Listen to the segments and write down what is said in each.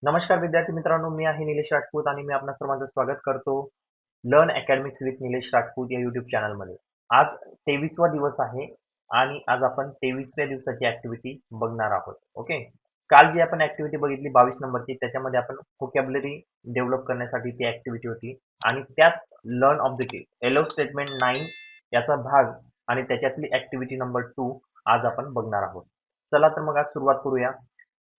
नमस्कार विद्यार्थी मित्रांनो, मी आहे निलेश राजपूत आणि मी आपणा सर्वांचं स्वागत करतो learn academics with Nilesh Rajput या युट्यूब चॅनलमध्ये. आज 23वा दिवस आहे आणि आज आपण 23व्या दिवसाची ऍक्टिव्हिटी बघणार आहोत. ओके. काल जी आपण ऍक्टिव्हिटी बघितली 22 नंबरची, त्याच्यामध्ये आपण व्होकॅब्युलरी डेव्हलप करण्यासाठी ती ऍक्टिव्हिटी होती आणि त्याच लर्न ऑब्जेक्टिव्ह एलो स्टेटमेंट 9 याचा भाग आणि त्याच्यातली ऍक्टिव्हिटी नंबर 2 आज आपण बघणार आहोत. चला तर मग आज सुरुवात करूया.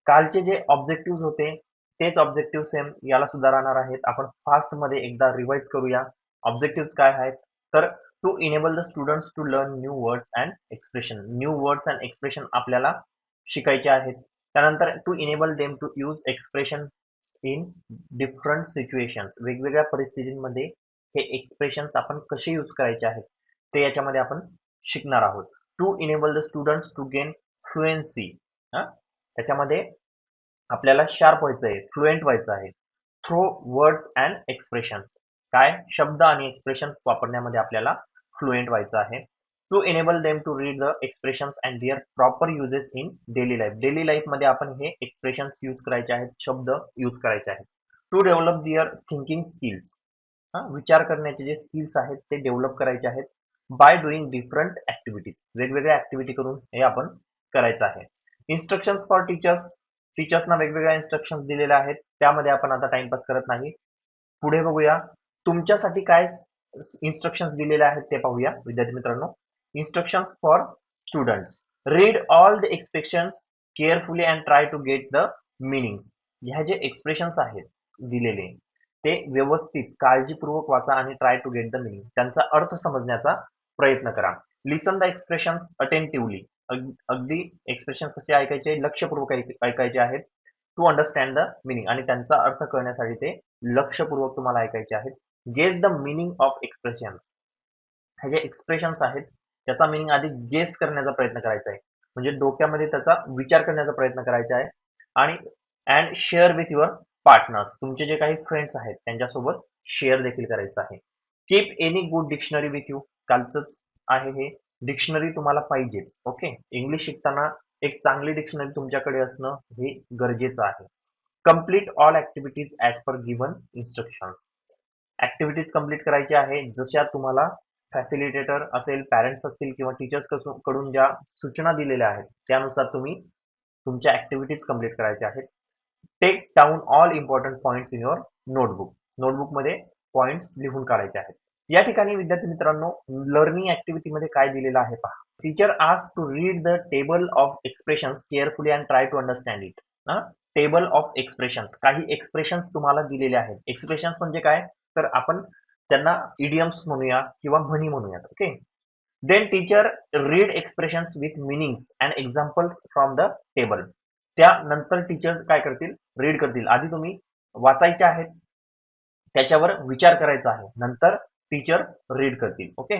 कालचे जे ऑब्जेक्टिव्ह होते तेच ऑब्जेक्टिव्ह सेम याला सुद्धा राहणार आहेत. आपण फास्ट मध्ये एकदा रिवाइज करूया. ऑब्जेक्टिव्ह काय आहेत? तर to enable the students to learn new words and expression. New words and expression आपल्याला शिकायचे आहेत. त्यानंतर to enable them to use expression in different situations. वेगवेगळ्या परिस्थितींमध्ये हे एक्सप्रेशन्स आपण कसे यूज करायचे आहेत ते याच्यामध्ये आपण शिकणार आहोत. To enable the students to gain fluency. त्याच्यामध्ये आपल्याला शार्प व्हायचं आहे, फ्लुएंट व्हायचं आहे. Through words and expression. काय शब्द आणि एक्सप्रेशन वापरण्यामध्ये आपल्याला फ्लुएंट व्हायचं आहे. To enable them to read the expressions and their proper usages in daily life. Daily life मध्ये आपण हे एक्सप्रेशन्स यूज करायचे आहेत, शब्द यूज करायचे आहेत. To develop their thinking skills. विचार करण्याचे जे स्किल्स आहेत ते डेव्हलप करायचे आहेत बाय डुईंग डिफरंट ऍक्टिव्हिटीज. वेगवेगळ्या ऍक्टिव्हिटी करून हे आपण करायचं आहे. Instructions for teachers. टीचर्सना वेगवेगळ्या इन्स्ट्रक्शन्स दिलेल्या आहेत, त्यामध्ये आपण आता टाइमपास करत नाही. पुढे बघूया तुमच्यासाठी काय इन्स्ट्रक्शन्स दिलेले आहेत ते पाहूया विद्यार्थी मित्रांनो. Instructions for students. Read all the expressions carefully and try to get the meanings. ह्या जे एक्सप्रेशन्स आहेत दिलेले ते व्यवस्थित काळजीपूर्वक वाचा आणि try to get the meaning. त्यांचा अर्थ समजण्याचा प्रयत्न करा. Listen the expressions attentively. अगदी एक्सप्रेशन्स कसे ऐकायचे, लक्षपूर्वक ऐकायचे आहेत. To understand the meaning. आणि त्यांचा अर्थ कळण्यासाठी ते लक्षपूर्वक तुम्हाला ऐकायचे आहेत. Guess the meaning of expressions. हे जे एक्सप्रेशन्स आहेत त्याचा मिनिंग आधी गेस करण्याचा प्रयत्न करायचा आहे, म्हणजे डोक्यामध्ये त्याचा विचार करण्याचा प्रयत्न करायचा आहे. आणि and share with your partners. तुमचे जे काही फ्रेंड्स आहेत त्यांच्यासोबत शेअर देखील करायचं आहे. Keep any good dictionary with you. कालचंच आहे हे. डिक्शनरी तुम्हाला पाहिजेच. ओके. इंग्लिश शिकताना एक चांगली डिक्शनरी तुमच्याकडे असणं हे गरजेचं आहे. Complete all activities as per given instructions. Activities complete करायची आहे जशा तुम्हाला फॅसिलिटेटर असेल, पॅरेंट्स असतील किंवा टीचर्स कडून ज्या सूचना दिलेल्या आहेत त्यानुसार तुम्ही तुमच्या ऍक्टिव्हिटीज कम्प्लीट करायच्या आहेत. Take down all important points in your notebook. नोटबुकमध्ये पॉइंट्स लिहून काढायचे आहेत. या ठिकाणी विद्यार्थी मित्रांनो लर्निंग ऍक्टिव्हिटी मध्ये काय दिलेलं आहे पहा. Teacher ask to read the table of expressions carefully and try to understand it. Table of expressions. काही एक्सप्रेशन्स तुम्हाला दिलेले आहेत. एक्सप्रेशन्स म्हणजे काय, तर आपण त्यांना इडियम्स म्हणूया किंवा म्हणी म्हणूयात. Okay. Then teacher read expressions with meanings and examples from the table. त्यानंतर टीचर काय करतील, रीड करतील. आधी तुम्ही वाचायचे आहेत, त्याच्यावर विचार करायचा आहे, नंतर टीचर रीड करतील. Okay.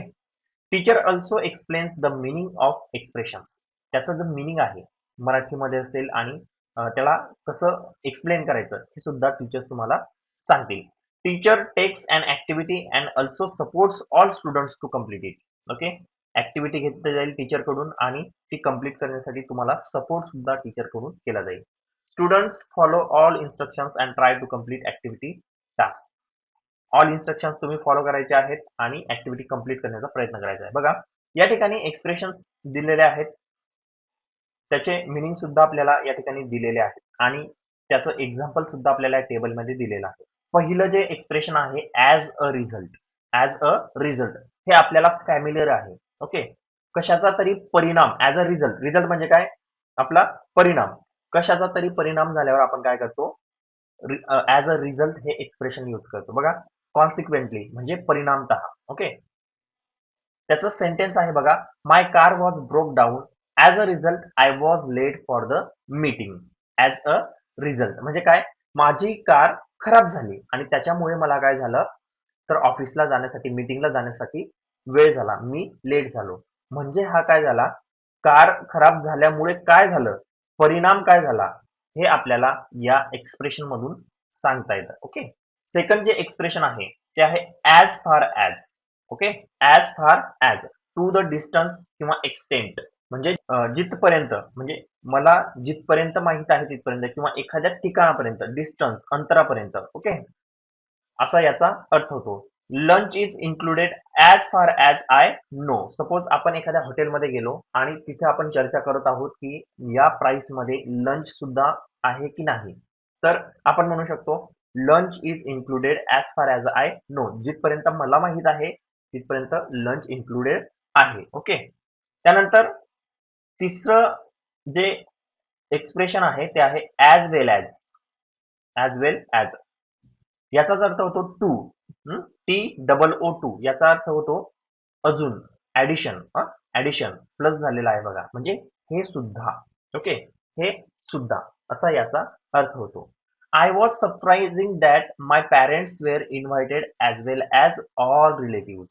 Teacher also explains the meaning of expressions. त्याचं जे मिनिंग आहे मराठीमध्ये असेल आणि त्याला कसं एक्सप्लेन करायचं हे सुद्धा टीचर्स तुम्हाला सांगतील. Teacher takes an activity and also supports all students to complete it. Okay. Activity घेतली जाईल टीचर कडून आणि ती कम्प्लीट करण्यासाठी तुम्हाला सपोर्ट सुद्धा टीचर कडून केला जाईल. Students follow all instructions and try to complete activity task. All instructions तुम्ही फॉलो करायचे आहेत आणि ऍक्टिव्हिटी कम्प्लीट करण्याचा प्रयत्न करायचा आहे. बघा या ठिकाणी एक्सप्रेशन्स दिलेले आहेत, त्याचे मिनिंग सुद्धा आपल्याला या ठिकाणी दिलेले आहेत आणि त्याचं एक्झाम्पल सुद्धा आपल्याला टेबलमध्ये दिलेलं आहे. पहिलं जे एक्सप्रेशन आहे as a result. As a result हे आपल्याला फॅमिलियर आहे. ओके. कशाचा तरी परिणाम. As a result. रिझल्ट म्हणजे काय, आपला परिणाम. कशाचा तरी परिणाम झाल्यावर आपण काय करतो, ऍज अ रिझल्ट हे एक्सप्रेशन यूज करतो. बघा कॉन्सिक्वेंटली म्हणजे परिणामतः. ओके. त्याचं सेंटेन्स आहे बघा. My car was broke down as a result I was late for the meeting. As a result म्हणजे काय, माझी कार खराब झाली आणि त्याच्यामुळे मला काय झालं, तर ऑफिसला जाण्यासाठी, मीटिंगला जाण्यासाठी वेळ झाला, मी लेट झालो. म्हणजे हा काय झाला, कार खराब झाल्यामुळे काय झालं, परिणाम काय झाला, हे आपल्याला या एक्सप्रेशन मधून सांगता येतं. ओके. सेकंड जे एक्सप्रेशन आहे ते आहे ऍज फार ऍज. ओके. ऍज फार ऍज. टू द डिस्टन्स किंवा एक्सटेंट. म्हणजे जिथपर्यंत म्हणजे मला जिथपर्यंत माहित आहे तिथपर्यंत किंवा एखाद्या ठिकाणापर्यंत डिस्टन्स अंतरापर्यंत ओके असा याचा अर्थ होतो. Lunch is included as far as I no. Suppose आपण एखाद्या हॉटेलमध्ये गेलो आणि तिथे आपण चर्चा करत आहोत की या प्राइसमध्ये लंच सुद्धा आहे की नाही. तर आपण म्हणू शकतो lunch is included as far as I no. जिथपर्यंत मला माहित आहे तिथपर्यंत लंच इन्क्लुडेड आहे. ओके. त्यानंतर तिसरं जे एक्सप्रेशन आहे ते आहे as well as. As well as. याचाच अर्थ होतो too. T double O too याचा अर्थ होतो अजून ऍडिशन. ऍडिशन प्लस झालेला आहे बघा म्हणजे हे सुद्धा. ओके हे सुद्धा असा याचा अर्थ होतो. I was surprising that my parents were invited as well as all relative.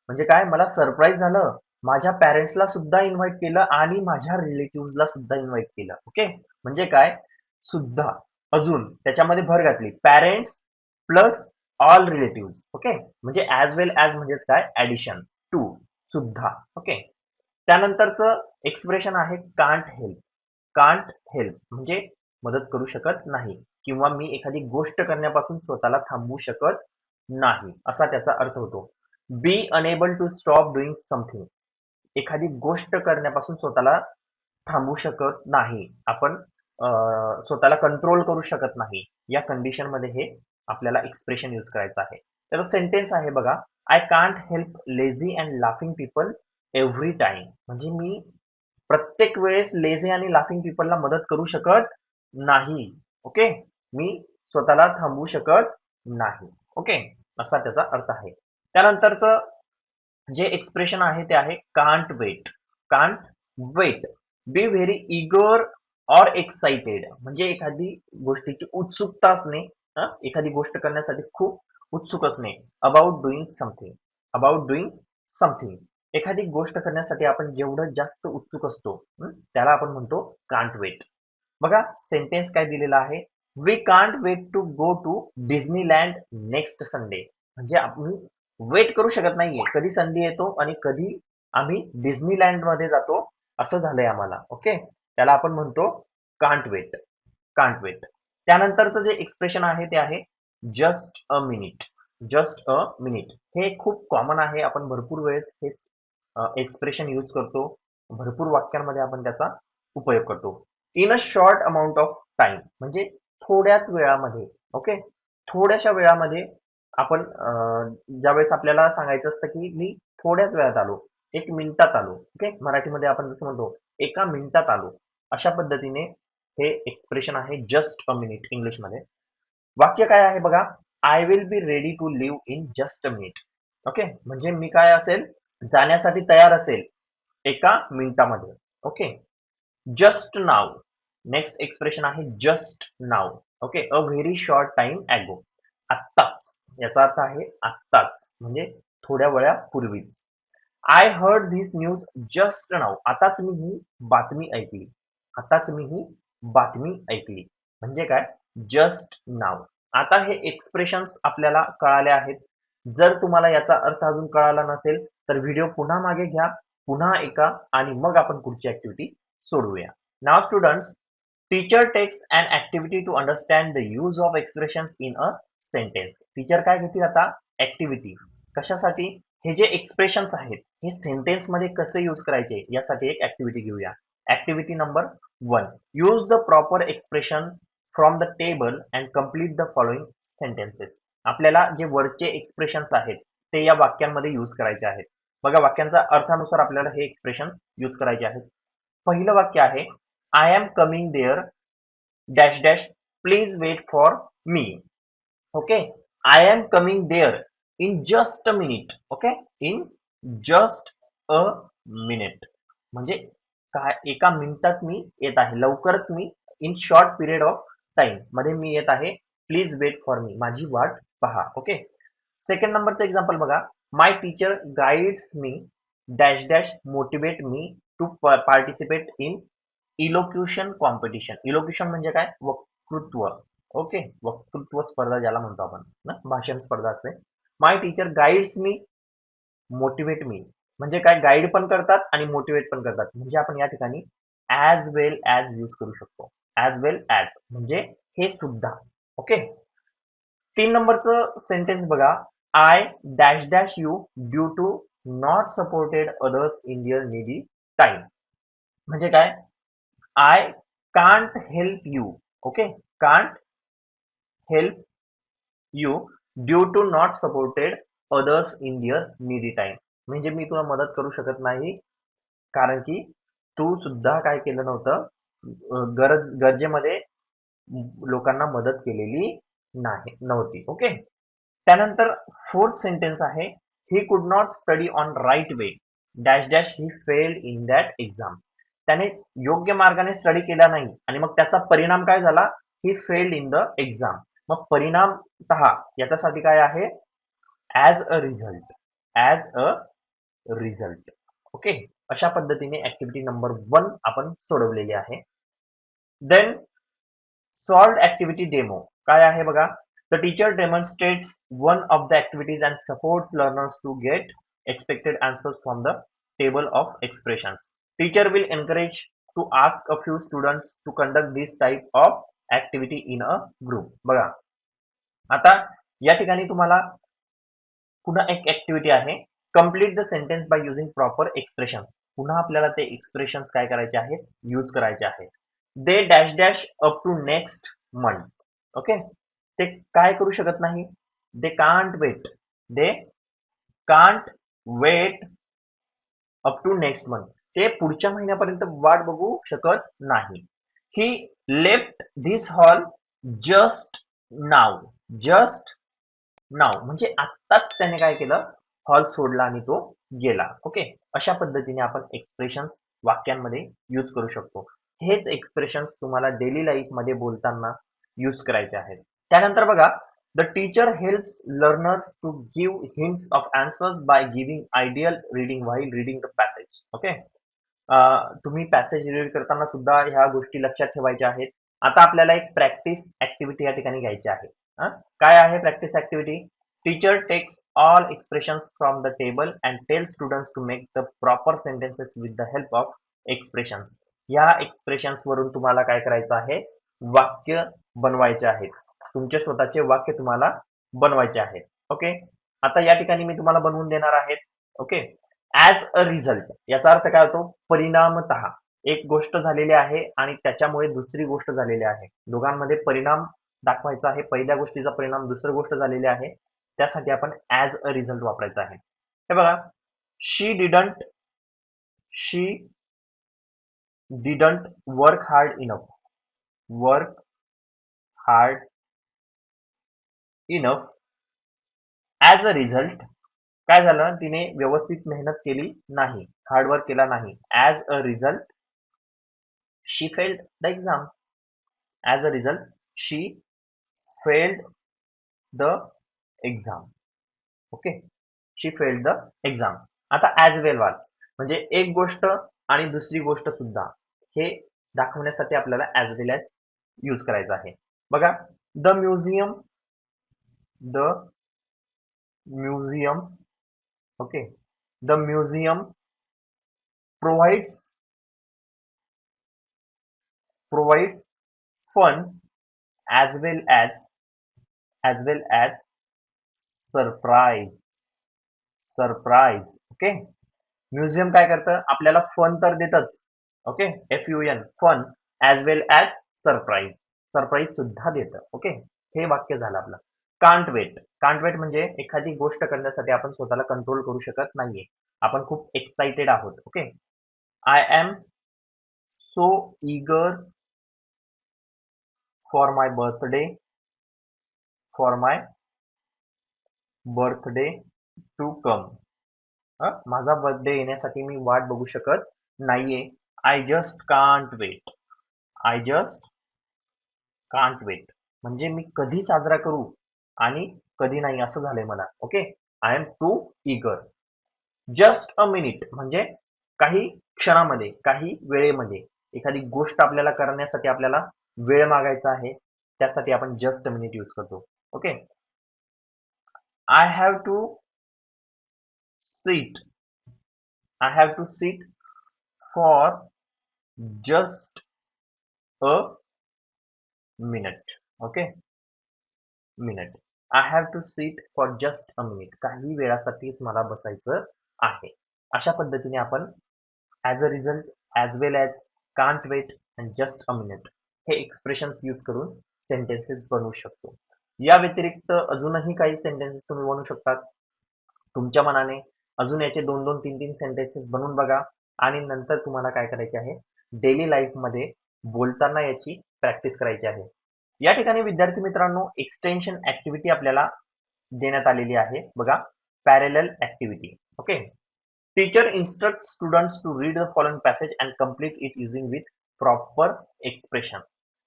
म्हणजे काय मला सरप्राईज झालं माझ्या पॅरेंट्सला सुद्धा इन्व्हाइट केलं आणि माझ्या रिलेटिव्हला सुद्धा इन्व्हाइट केलं. ओके म्हणजे काय सुद्धा अजून त्याच्यामध्ये भर घातली parents plus all relative. Okay म्हणजे ऍज वेल ऍज म्हणजेच काय ऍडिशन टू सुद्धा. ओके त्यानंतरचं एक्सप्रेशन आहे कांट हेल्प. कांट हेल्प म्हणजे मदत करू शकत नाही किंवा मी एखादी गोष्ट करण्यापासून स्वतःला थांबवू शकत नाही असा त्याचा अर्थ होतो. Be unable to stop doing something. एखादी गोष्ट करण्यापासून स्वतःला थांबवू शकत नाही आपण स्वतःला कंट्रोल करू शकत नाही या कंडिशन मध्ये हे आपल्याला एक्सप्रेशन यूज करायचं आहे. त्याचं सेंटेन्स आहे बघा I can't help lazy and laughing people every time. म्हणजे मी प्रत्येक वेळेस लेझी आणि लाफिंग पीपलला मदत करू शकत नाही. ओके मी स्वतःला थांबवू शकत नाही. ओके असा त्याचा अर्थ आहे. त्यानंतरचं जे एक्सप्रेशन आहे ते आहे can't wait. Can't wait. Be very eager or excited म्हणजे एखादी गोष्टीची उत्सुकता असणे. एखादी गोष्ट करण्यासाठी खूप उत्सुक असणे. About doing something. About doing something. एखादी गोष्ट करण्यासाठी आपण जेवढं जास्त उत्सुक असतो त्याला आपण म्हणतो कांट वेट. बघा सेंटेन्स काय दिलेला आहे we can't wait to go to Disneyland next Sunday. म्हणजे आपण वेट करू शकत नाहीये कधी संधी येतो आणि कधी आम्ही डिझनीलँड मध्ये जातो असं झालंय आम्हाला. ओके त्याला आपण म्हणतो कांट वेट. Can't weight. त्यानंतरचं जे एक्सप्रेशन आहे ते आहे just a minute. Just a minute हे खूप कॉमन आहे आपण भरपूर वेळेस हे एक्सप्रेशन यूज करतो. भरपूर वाक्यांमध्ये आपण त्याचा उपयोग करतो. In a short amount of time म्हणजे थोड्याच वेळामध्ये. ओके थोड्याशा वेळामध्ये आपण ज्यावेळेस आपल्याला सांगायचं असतं की मी थोड्याच वेळात आलो एक मिनिटात आलो. ओके मराठीमध्ये आपण जसं म्हणतो एका मिनिटात आलो अशा पद्धतीने हे एक्सप्रेशन आहे जस्ट अ मिनिट इंग्लिशमध्ये. वाक्य काय आहे बघा I will be ready to leave in just a minute. Okay म्हणजे मी काय असेल जाण्यासाठी तयार असेल एका मिनिटामध्ये. Okay just now. Next expression आहे just now. Okay a very short time ago. आत्ताच याचा अर्थ आहे आत्ताच म्हणजे थोड्या वेळापूर्वीच. I heard this news just now. आताच मी ही बातमी ऐकली. आताच मी ही बातमी ऐकली म्हणजे काय जस्ट नाव. आता हे एक्सप्रेशन्स आपल्याला कळाले आहेत. जर तुम्हाला याचा अर्थ अजून कळाला नसेल तर व्हिडिओ पुन्हा मागे घ्या पुन्हा ऐका आणि मग आपण पुढची ऍक्टिव्हिटी सोडवूया. Now students teacher takes an activity to understand the use of expressions in a sentence. Teacher काय घेतील आता ऍक्टिव्हिटी कशासाठी हे जे एक्सप्रेशन्स आहेत हे सेंटेन्स मध्ये कसे यूज करायचे यासाठी एक ऍक्टिव्हिटी घेऊया. Activity number 1 use the proper expression from the table and complete the following sentences. आपल्याला जे वरचे एक्सप्रेशन्स आहेत ते या वाक्यांमध्ये यूज करायचे आहेत. बघा वाक्यांचा अर्थानुसार आपल्याला हे एक्सप्रेशन यूज करायचे आहेत. पहिलं वाक्य आहे I am coming there dash dash please wait for me. Okay I am coming there in just a minute. Okay in just a minute म्हणजे काय एका मिनिटात मी येत आहे लवकरच मी in short period of time मध्ये मी येत आहे प्लीज वेट फॉर मी माझी वाट पहा. ओके सेकंड नंबरचं एक्झाम्पल बघा my teacher guides me dash dash motivate me to participate in elocution competition. Elocution म्हणजे काय वक्तृत्व. ओके वक्तृत्व स्पर्धा ज्याला म्हणतो आपण ना भाषण स्पर्धा असते. माय टीचर गाईड्स मी मोटिवेट मी म्हणजे काय, गाईड पण करतात आणि मोटिवेट पण करतात. म्हणजे आपण या ठिकाणी ॲज वेल ॲज यूज करू शकतो. ॲज वेल ॲज म्हणजे हे सुद्धा. ओके. 3 नंबरचं सेंटेन्स बघा. I dash dash you due to not supported others in their needy time. म्हणजे काय? I can't help you. Okay. Can't help you due to not supported others in their needy time. म्हणजे मी तुला मदत करू शकत नाही कारण की तू सुद्धा काय केलं नव्हतं, गरजेमध्ये लोकांना मदत केलेली नव्हती. ओके. त्यानंतर फोर्थ सेंटेन्स आहे, he could not study on right way dash dash he failed in that exam. त्याने योग्य मार्गाने स्टडी केला नाही आणि मग त्याचा परिणाम काय झाला, ही फेल्ड इन द एक्झाम. मग परिणामतः याच्यासाठी काय आहे, as a result. As a result. Okay. अशा पद्धतीने ऍक्टिव्हिटी नंबर 1 आपण सोडवलेली आहे. देन सॉल्व्ड ऍक्टिव्हिटी डेमो काय आहे बघा. The teacher demonstrates one of the activities and supports learners to get expected answers from the table of expressions. Teacher will encourage to ask a few students to conduct this type of activity in a group. बघा आता या ठिकाणी तुम्हाला पुन्हा एक activity आहे. Complete the sentence by using proper expression. पुन्हा आपल्याला ते एक्सप्रेशन्स काय करायचे आहेत, यूज करायचे आहेत. They dash dash up to next month. Okay. ते काय करू शकत नाही, they can't wait. They can't wait up to next month. ते पुढच्या महिन्यापर्यंत वाट बघू शकत नाही. He left this hall just now. Just now म्हणजे आत्ताच त्याने काय केलं, हॉल सोडला आणि तो गेला. ओके. अशा पद्धतीने आपण एक्सप्रेशन्स वाक्यांमध्ये यूज करू शकतो. हेच एक्सप्रेशन्स तुम्हाला डेली लाईफ मध्ये बोलताना यूज करायचे आहेत. त्यानंतर बघा, the teacher helps learners to give hints of answers by giving ideal reading while reading the passage. Okay. तुम्ही पॅसेज रीड करताना सुद्धा ह्या गोष्टी लक्षात ठेवायच्या आहेत. आता आपल्याला एक प्रॅक्टिस ऍक्टिव्हिटी या ठिकाणी घ्यायची आहे. काय आहे practice activity? Teacher takes all expressions from the table and tell students to make the proper sentences with the help of expressions. या एक्सप्रेशन्स वरून तुम्हाला काय करायचं आहे, वाक्य बनवायचे आहेत. तुमचे स्वतःचे वाक्य तुम्हाला बनवायचे आहेत. ओके. आता या ठिकाणी मी तुम्हाला बनवून देणार आहेत. ओके. ॲज अ रिझल्ट याचा अर्थ काय होतो, परिणामतः. एक गोष्ट झालेली आहे आणि त्याच्यामुळे दुसरी गोष्ट झालेली आहे. दोघांमध्ये परिणाम दाखवायचा आहे. पहिल्या गोष्टीचा परिणाम दुसरी गोष्ट झालेली आहे, त्यासाठी आपण ॲज अ रिझल्ट वापरायचा आहे. हे बघा, she didn't work hard enough. Work hard enough. As a result काय झालं, तिने व्यवस्थित मेहनत केली नाही, हार्डवर्क केला नाही. As a result she failed the exam. As a result she failed the exam. Okay. She failed the exam. आता ॲज वेल वाच म्हणजे एक गोष्ट आणि दुसरी गोष्ट सुद्धा, हे दाखवण्यासाठी आपल्याला ॲज वेल ॲज यूज करायचं आहे. बघा, the museum the museum okay. The museum provides fun as well as surprise. Okay. Museum काय करतं, आपल्याला फन तर देतच. Okay. FUN fun as well as surprise सुद्धा देतं. ओके. हे वाक्य झालं आपलं. Can't wait. कांट वेट म्हणजे एखादी गोष्ट करण्यासाठी आपण स्वतःला कंट्रोल करू शकत नाहीये, आपण खूप एक्साइटेड आहोत. Okay. I am so eager for my birthday to come. माझा बर्थडे येण्यासाठी मी वाट बघू शकत नाहीये. I just can't wait. I just can't wait म्हणजे मी कधी साजरा करू आणि कधी नाही असं झालंय मला. Okay. I am too eager. Just a minute म्हणजे काही क्षणामध्ये, काही वेळेमध्ये एखादी गोष्ट आपल्याला करण्यासाठी आपल्याला वेळ मागायचा आहे, त्यासाठी आपण जस्ट अ मिनिट यूज करतो. Okay. I have to seat I have to sit for just a minute. Okay, minute. I have to sit for just a minute. काही वेळासाठीच मला बसायचं आहे. अशा पद्धतीने आपण as a result, as well as, can't wait and just a minute हे expressions use करून सेंटेन्सेस बनवू शकतो. या व्यतिरिक्त अजूनही काही सेंटेन्सेस तुम्ही बनवू शकतात. तुमच्या मनाने अजून याचे 2-2, 3-3 सेंटेन्सेस बनवून बघा आणि नंतर तुम्हाला काय करायचे आहे, डेली लाईफमध्ये बोलताना याची प्रॅक्टिस करायची आहे. या ठिकाणी विद्यार्थी मित्रांनो, एक्सटेन्शन ऍक्टिव्हिटी आपल्याला देण्यात आलेली आहे. बघा, parallel activity. Okay. Teacher instruct students to read the following passage and complete it using with proper expression.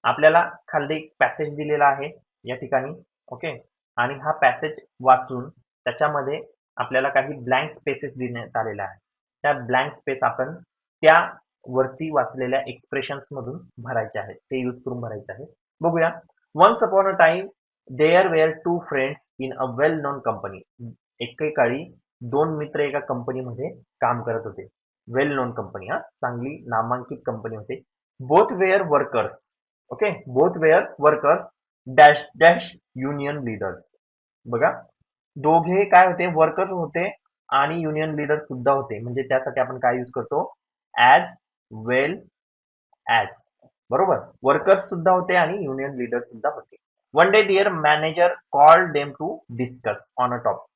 आपल्याला खाली एक पॅसेज दिलेला आहे या ठिकाणी. ओके. आणि हा पॅसेज वाचून त्याच्यामध्ये आपल्याला काही ब्लँक स्पेसेस देण्यात आलेल्या आहेत. त्या ब्लँक स्पेस आपण त्या वरती वाचलेल्या एक्सप्रेशन्स मधून भरायचे आहेत. ते यूज करून भरायचे आहे. बघूया. Once upon a time there were two friends in a well known company. एकेकाळी 2 मित्र एका कंपनीमध्ये काम करत होते. वेल नोन कंपनी, हा, चांगली नामांकित कंपनी होते. Both were workers. Okay, both were workers dash dash union leaders. बघा, दोघे काय होते, वर्कर्स होते आणि युनियन लीडर सुद्धा होते. म्हणजे त्यासाठी आपण काय यूज करतो, ॲज वेल ॲज. बरोबर, वर्कर्स सुद्धा होते आणि युनियन लीडर सुद्धा होते. One day dear manager called them to discuss on a topic.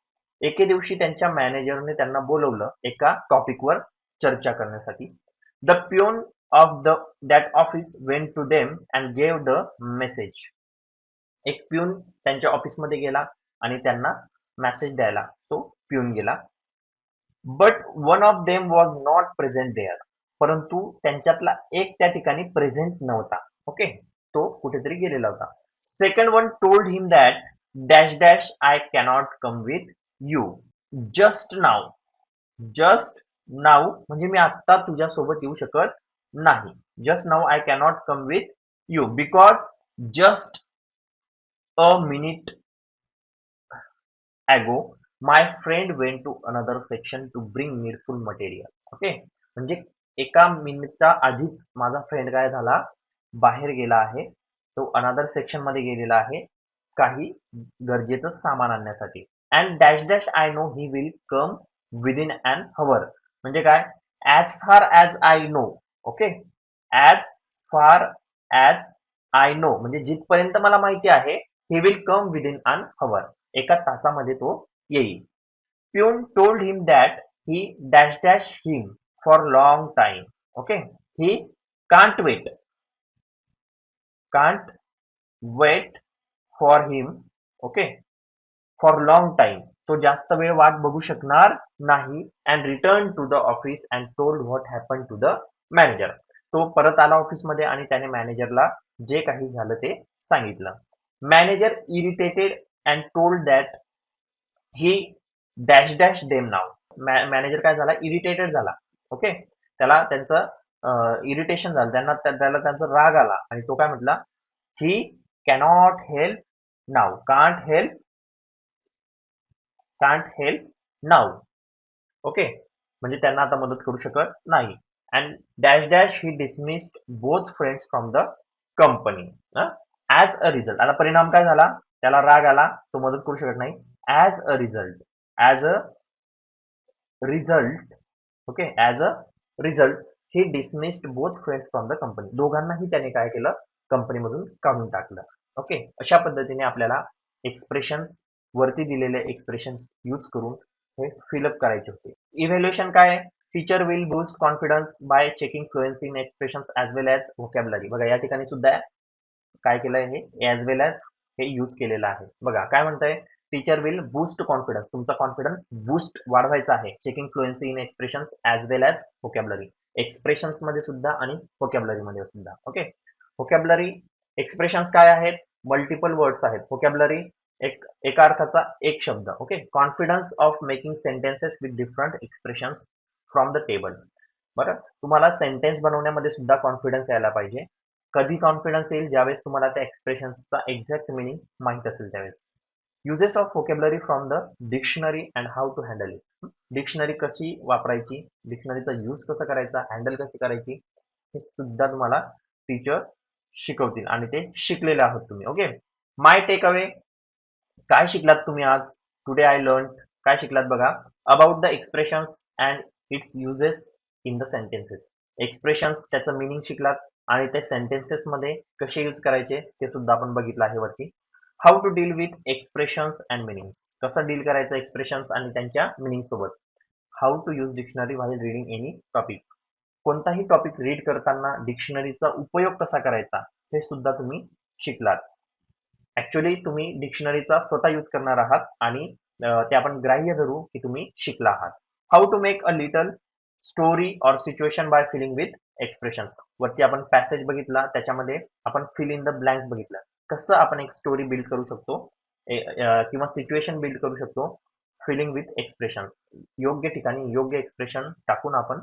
एके दिवशी त्यांच्या मॅनेजरने त्यांना बोलवलं एका टॉपिकवर चर्चा करण्यासाठी. The peon of that office went to them and gave the message. एक प्यून त्यांच्या ऑफिसमध्ये गेला आणि त्यांना मेसेज द्यायला तो प्यून गेला. But one of them was not present there. परंतु त्यांच्यातला एक त्या ठिकाणी प्रेझेंट नव्हता. ओके, तो कुठेतरी गेलेला होता. Second one told him that dash dash I cannot come with you just now. Just now म्हणजे मी आत्ता तुझ्यासोबत येऊ शकत नाही. Just now I cannot come with you because just a minute ago my friend went to another section to bring needful material. Okay, म्हणजे एका मिनिटा आधीच माझा फ्रेंड काय झाला, बाहेर गेला आहे. तो अनदर सेक्शन मध्ये गेलेला आहे काही गरजेचं सामान आणण्यासाठी. And dash dash I know he will come within an hour. म्हणजे काय, as far as I know. Okay, as far as I know म्हणजे जिथपर्यंत मला माहिती आहे, ही विल कम विदिन अन हवर. एका तासामध्ये तो येईल. Peon told him that he dash dash him for long time. Okay, he can't wait. Can't wait for him. Okay, for long time. तो जास्त वेळ वाट बघू शकणार नाही. And return to the office and told what happen to the manager. तो परत आला ऑफिसमध्ये आणि त्याने मॅनेजरला जे काही झालं ते सांगितलं. Manager irritated and told that he dash dash them now. Manager काय झाला, इरिटेटेड झाला. ओके, त्याला त्यांचं इरिटेशन झालं, त्याला त्यांचा राग आला आणि तो काय म्हटला, ही cannot help now. Can't help now. Okay, म्हणजे त्यांना आता मदत करू शकत नाही. And dash dash he dismissed both friends from the company. As a result, आता परिणाम काय झाला, त्याला राग आला, तो मदत करू शकत नाही. As a result, okay, as a result he dismissed both friends from the company. दोघांनाही त्याने काय केलं, कंपनीमधून काढून टाकलं. ओके, अशा पद्धतीने आपल्याला एक्सप्रेशन, वरती दिलेले एक्सप्रेशन यूज करून हे फिलअप करायचे होते. इव्हॅल्युएशन काय, teacher will boost confidence bye checking fluency in expressions as well as vocabulary. बघा, या ठिकाणी सुद्धा काय केलंय, हे ॲज वेल ॲज हे यूज केलेलं आहे. बघा काय म्हणतंय, टीचर विल बूस्ट कॉन्फिडन्स. तुमचा कॉन्फिडन्स बूस्ट वाढवायचा आहे. Checking fluency in expressions as well as vocabulary. Expressions मध्ये सुद्धा आणि व्होकॅब्युलरी मध्ये सुद्धा. ओके, व्होकॅब्युलरी, एक्सप्रेशन्स काय आहेत, मल्टिपल वर्ड्स आहेत. व्होकॅब्युलरी एका अर्थाचा एक शब्द. Okay, confidence of making sentences with different expressions from the table. बरं, तुम्हाला सेंटेन्स बनवण्यामध्ये सुद्धा कॉन्फिडन्स यायला पाहिजे. कधी कॉन्फिडन्स येईल, ज्यावेळेस तुम्हाला त्या एक्सप्रेशनचा एक्झॅक्ट मिनिंग माहित असेल त्यावेळेस. Uses of vocabulary from the dictionary and how to handle it. Dictionary कशी वापरायची, डिक्शनरीचा यूज कसा करायचा, हँडल कशी करायची, हे सुद्धा तुम्हाला टीचर शिकवतील आणि ते शिकलेले आहात तुम्ही. ओके. माय टेक अवे, काय शिकलात तुम्ही आज? टुडे आय लर्न, काय शिकलात बघा? About the expressions and it's uses in the sentences. Expressions त्याचं मिनिंग शिकलात आणि ते सेंटेन्सेस मध्ये कसे यूज करायचे ते सुद्धा आपण बघितलं आहे वरती. How to deal with expressions and meanings, कसं डील करायचं एक्सप्रेशन्स आणि त्यांच्या मिनिंग सोबत. How to use dictionary while reading any topic, कोणताही टॉपिक रीड करताना डिक्शनरीचा उपयोग कसा करायचा हे सुद्धा तुम्ही शिकलात. ऍक्च्युली तुम्ही डिक्शनरीचा स्वतः यूज करणार आहात आणि ते आपण ग्राह्य धरू की तुम्ही शिकला आहात. How to make a little story or situation by filling with expressions. वरती आपण पॅसेज बघितला, त्याच्यामध्ये आपण फिल इन द ब्लँक बघितलं, कसं आपण एक स्टोरी बिल्ड करू शकतो किंवा सिच्युएशन बिल्ड करू शकतो फिलिंग विथ एक्सप्रेशन. योग्य ठिकाणी योग्य एक्सप्रेशन टाकून आपण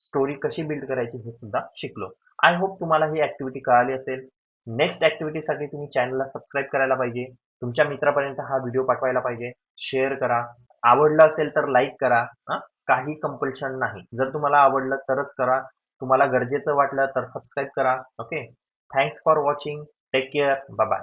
स्टोरी कशी बिल्ड करायची हे सुद्धा शिकलो. आय होप तुम्हाला ही ऍक्टिव्हिटी कळाली असेल. नेक्स्ट ऍक्टिव्हिटीसाठी तुम्ही चॅनलला सबस्क्राईब करायला पाहिजे, तुमच्या मित्रापर्यंत हा व्हिडिओ पाठवायला पाहिजे, शेअर करा, आवडला असेल तर लाईक करा. काही कंपल्शन नाही, जर तुम्हाला आवडलं तरच करा, तुम्हाला गरजेचं वाटलं तर सबस्क्राईब करा. Okay. Thanks for watching. Take care. Bye bye.